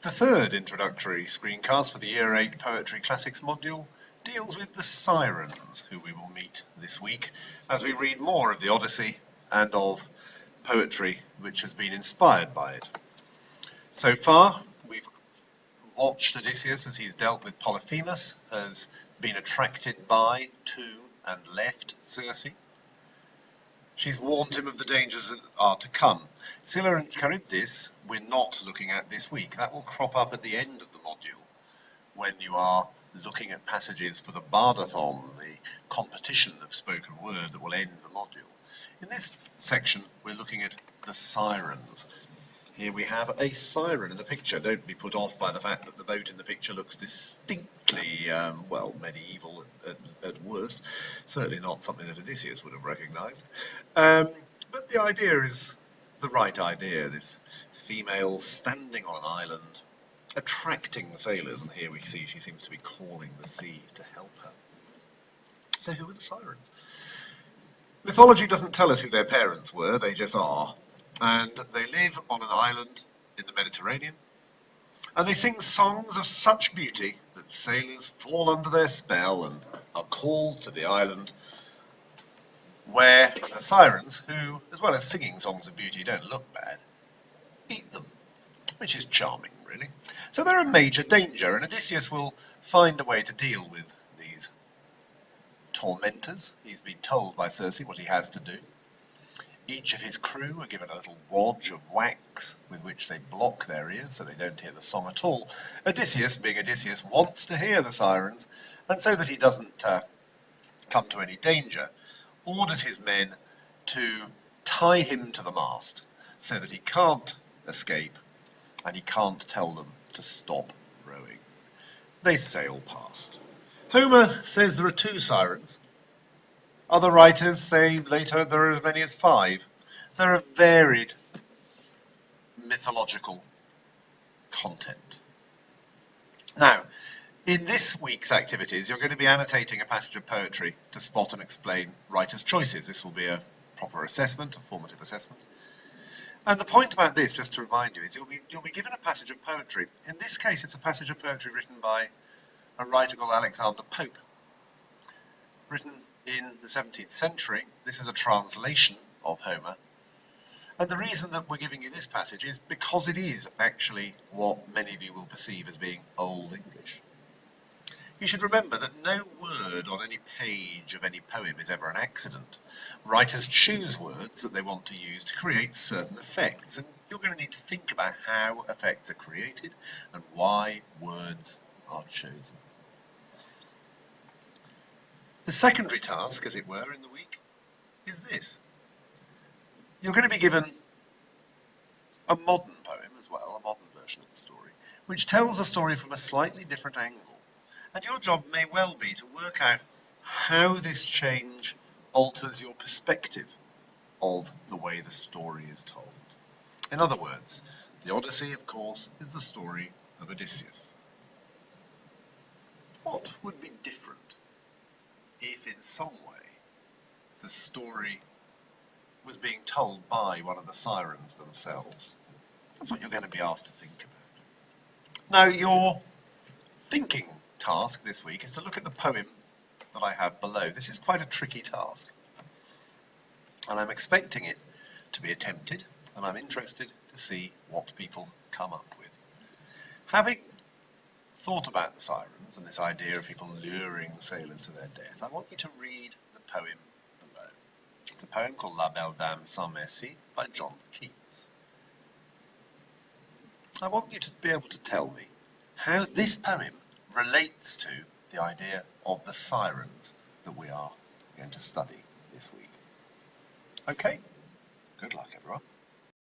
The third introductory screencast for the Year 8 Poetry Classics module deals with the Sirens, who we will meet this week as we read more of the Odyssey and of poetry which has been inspired by it. So far, we've watched Odysseus as he's dealt with Polyphemus, has been attracted by, to, and left Circe. She's warned him of the dangers that are to come. Scylla and Charybdis we're not looking at this week. That will crop up at the end of the module when you are looking at passages for the Bardathon, the competition of spoken word that will end the module. In this section, we're looking at the Sirens. Here we have a siren in the picture. Don't be put off by the fact that the boat in the picture looks distinctly, medieval at worst. Certainly not something that Odysseus would have recognised. But the idea is the right idea, this female standing on an island, attracting the sailors, and here we see she seems to be calling the sea to help her. So who are the Sirens? Mythology doesn't tell us who their parents were, they just are. And they live on an island in the Mediterranean, and they sing songs of such beauty that sailors fall under their spell and are called to the island, where the Sirens, who, as well as singing songs of beauty, don't look bad, eat them, which is charming, really. So they're a major danger, and Odysseus will find a way to deal with these tormentors. He's been told by Circe what he has to do. Each of his crew are given a little wodge of wax with which they block their ears so they don't hear the song at all. Odysseus, being Odysseus, wants to hear the Sirens, and so that he doesn't come to any danger, orders his men to tie him to the mast so that he can't escape and he can't tell them to stop rowing. They sail past. Homer says there are 2 Sirens. Other writers say later there are as many as 5. There are varied mythological content. Now, in this week's activities, you're going to be annotating a passage of poetry to spot and explain writers' choices. This will be a proper assessment, a formative assessment. And the point about this, just to remind you, is you'll be given a passage of poetry. In this case, it's a passage of poetry written by a writer called Alexander Pope, written in the 17th century. This is a translation of Homer. And the reason that we're giving you this passage is because it is actually what many of you will perceive as being Old English. You should remember that no word on any page of any poem is ever an accident. Writers choose words that they want to use to create certain effects, and you're going to need to think about how effects are created and why words are chosen. The secondary task, as it were, in the week is this. You're going to be given a modern poem as well, a modern version of the story, which tells the story from a slightly different angle. And your job may well be to work out how this change alters your perspective of the way the story is told. In other words, the Odyssey, of course, is the story of Odysseus. What would be different if in some way the story was being told by one of the Sirens themselves? That's what you're going to be asked to think about. Now, your thinking task this week is to look at the poem that I have below. This is quite a tricky task, and I'm expecting it to be attempted, and I'm interested to see what people come up with. Having thought about the Sirens and this idea of people luring sailors to their death, I want you to read the poem below. It's a poem called La Belle Dame sans Merci by John Keats. I want you to be able to tell me how this poem relates to the idea of the Sirens that we are going to study this week. Okay, good luck everyone.